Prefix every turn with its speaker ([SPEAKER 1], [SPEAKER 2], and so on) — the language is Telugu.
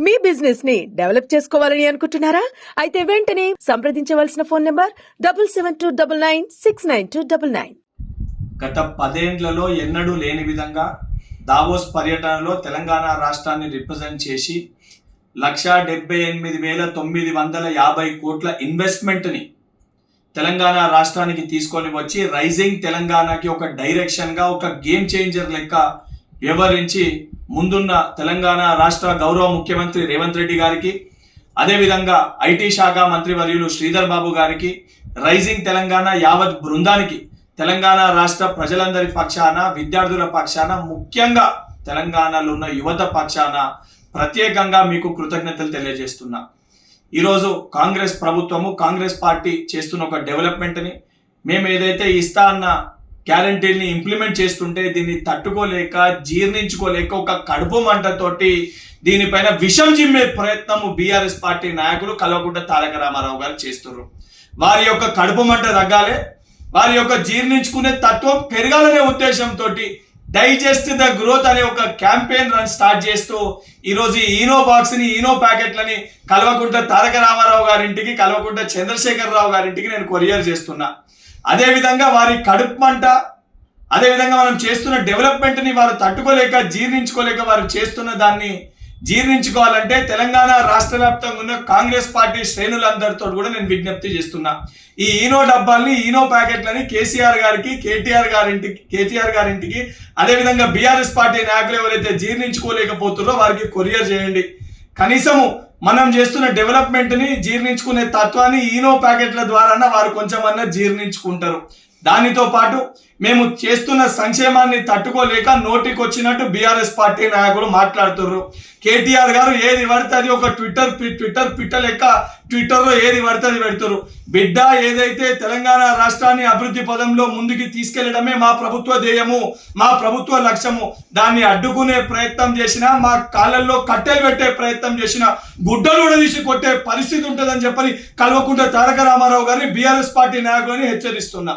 [SPEAKER 1] మీ బిజినెస్ ని డెవలప్ చేసుకోవాలని అనుకుంటున్నారా? అయితే వెంటనే సంప్రదించవలసిన ఫోన్ నంబర్ 7729969299.
[SPEAKER 2] గత 10 ఏళ్లలో ఎన్నడూ లేని విధంగా దావోస్ పర్యటనలో తెలంగాణ రాష్ట్రాన్ని రిప్రజెంట్ చేసి 1,78,950 కోట్ల ఇన్వెస్ట్మెంట్ని తెలంగాణ రాష్ట్రానికి తీసుకొని వచ్చి రైజింగ్ తెలంగాణకి ఒక డైరెక్షన్గా ఒక గేమ్ చేంజర్ లెక్క వ్యవహరించి ముందున్న తెలంగాణ రాష్ట్ర గౌరవ ముఖ్యమంత్రి రేవంత్ రెడ్డి గారికి, అదేవిధంగా ఐటీ శాఖ మంత్రివర్యులు శ్రీధర్ బాబు గారికి, రైజింగ్ తెలంగాణ యావత్ బృందానికి, తెలంగాణ రాష్ట్ర ప్రజలందరి పక్షాన, విద్యార్థుల పక్షాన, ముఖ్యంగా తెలంగాణలో ఉన్న యువత పక్షాన ప్రత్యేకంగా మీకు కృతజ్ఞతలు తెలియజేస్తున్నా. ఈరోజు కాంగ్రెస్ ప్రభుత్వము, కాంగ్రెస్ పార్టీ చేస్తున్న ఒక డెవలప్మెంట్ని, మేము ఏదైతే ఇస్తా అన్న గ్యారంటీని ఇంప్లిమెంట్ చేస్తుంటే దీన్ని తట్టుకోలేక, జీర్ణించుకోలేక ఒక కడుపు మంటతోటి దీనిపైన విషం జిమ్మే ప్రయత్నము బీఆర్ఎస్ పార్టీ నాయకులు కల్వకుంట్ల తారక రామారావు గారు చేస్తున్నారు. వారి యొక్క కడుపు మంట తగ్గాలి, వారి యొక్క జీర్ణించుకునే తత్వం పెరగాలనే ఉద్దేశంతో డైజెస్ట్ ద గ్రోత్ అనే ఒక క్యాంపెయిన్ రన్ స్టార్ట్ చేస్తూ ఈరోజు ఈనో బాక్స్ని, ఈనో ప్యాకెట్లని కల్వకుంట్ల తారక రామారావు గారింటికి, కల్వకుంట్ల చంద్రశేఖరరావు గారింటికి నేను కొరియర్ చేస్తున్నా. అదేవిధంగా వారి కడుపు మంట, అదేవిధంగా మనం చేస్తున్న డెవలప్మెంట్ని వారు తట్టుకోలేక, జీర్ణించుకోలేక వారు చేస్తున్న దాన్ని జీర్ణించుకోవాలంటే తెలంగాణ రాష్ట్ర వ్యాప్తంగా ఉన్న కాంగ్రెస్ పార్టీ శ్రేణులందరితో కూడా నేను విజ్ఞప్తి చేస్తున్నా. ఈ ఈనో డబ్బాల్ని, ఈనో ప్యాకెట్లని కేసీఆర్ గారికి, కేటీఆర్ గారింటికి, అదేవిధంగా బీఆర్ఎస్ పార్టీ నాయకులు ఎవరైతే జీర్ణించుకోలేకపోతున్నారో వారికి కొరియర్ చేయండి. కనీసము మనం చేస్తున్న డెవలప్మెంట్ని జీర్ణించుకునే తత్వాన్ని ఈనో ప్యాకెట్ల ద్వారా వారు కొంచెమన్నా జీర్ణించుకుంటారు. దానితో పాటు మేము చేస్తున్న సంక్షేమాన్ని తట్టుకోలేక నోటికి వచ్చినట్టు బీఆర్ఎస్ పార్టీ నాయకులు మాట్లాడుతున్నారు. కేటీఆర్ గారు ఏది పడితే అది ఒక ట్విట్టర్ పిట్ట లెక్క ట్విట్టర్లో ఏది పడితే అది పెడతారు. బిడ్డ, ఏదైతే తెలంగాణ రాష్ట్రాన్ని అభివృద్ధి పదంలో ముందుకు తీసుకెళ్లడమే మా ప్రభుత్వ ధ్యేయము, మా ప్రభుత్వ లక్ష్యము. దాన్ని అడ్డుకునే ప్రయత్నం చేసినా, మా కాళ్ళల్లో కట్టెలు పెట్టే ప్రయత్నం చేసినా గుడ్డలు కూడా తీసి కొట్టే పరిస్థితి ఉంటుందని చెప్పని కల్వకుంట్ల తారక రామారావు గారిని, బీఆర్ఎస్ పార్టీ నాయకులని హెచ్చరిస్తున్నా.